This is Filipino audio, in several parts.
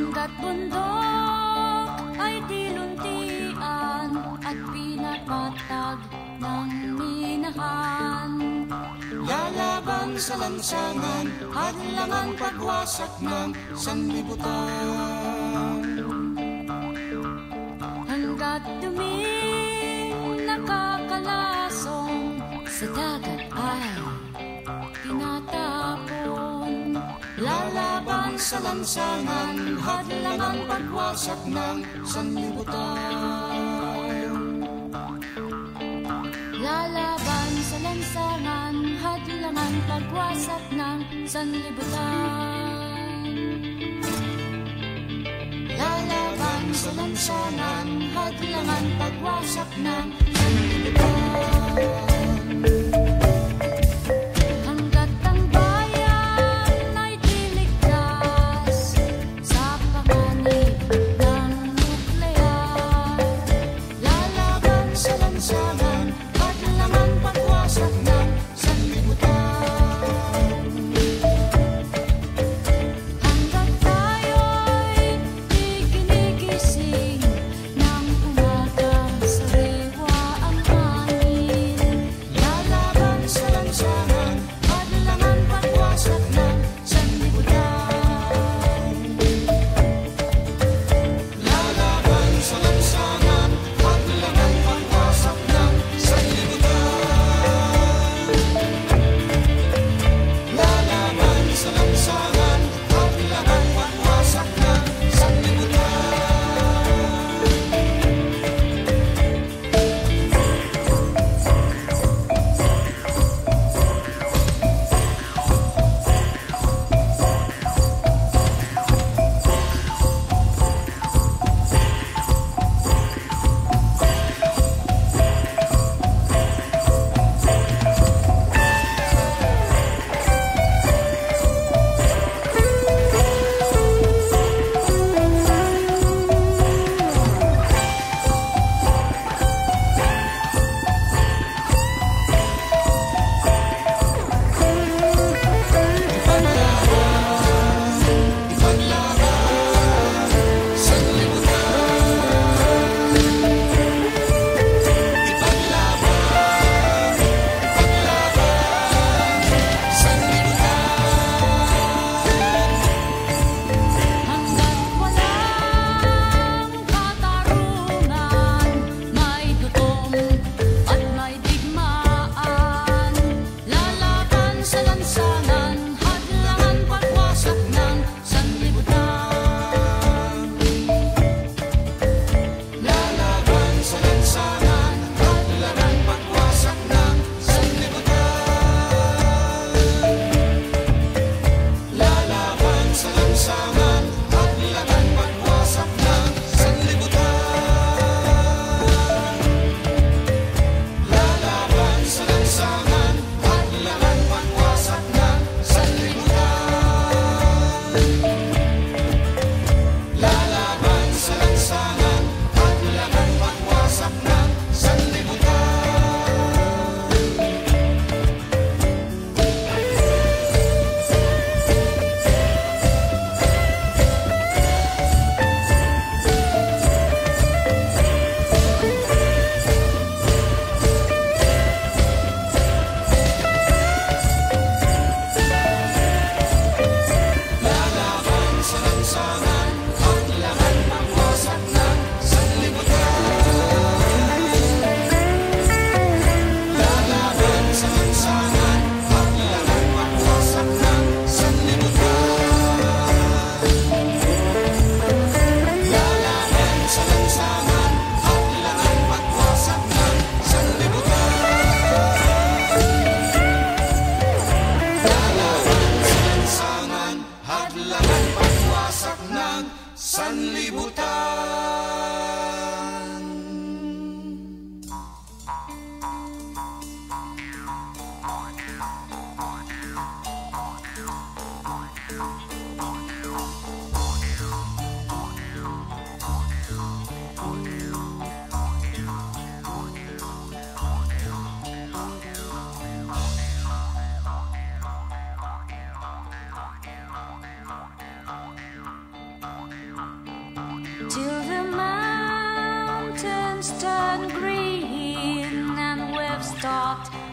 Hangga't bundok ay diluntian at pinapatag ng minahan. Lalaban sa lansangan, hadlangan pagwasak ng sanlibutan. Hangga't duming nakakalasong sa dagat ay tinatapon. Lalaban sa lansangan, hadlangan pagwasak ng sanlibutan. Lalaban sa lansangan, hadlangan pagwasak ng sanlibutan. Lalaban sa lansangan, hadlangan pagwasak ng sanlibutan.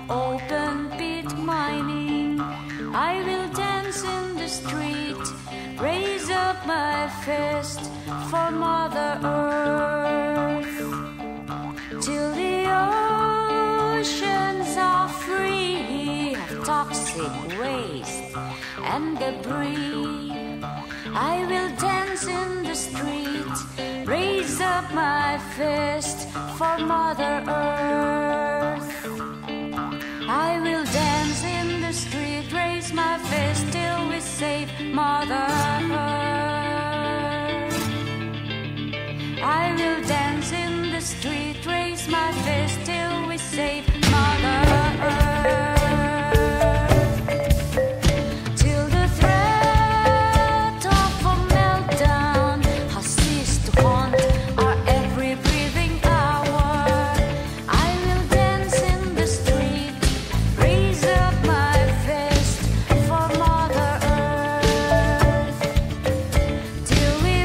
open pit mining. I will dance in the street, raise up my fist for Mother Earth, till the oceans are free of toxic waste and debris. I will dance in the street, raise up my fist for Mother Earth. I will dance in the street, raise my fist till we save Mother Earth.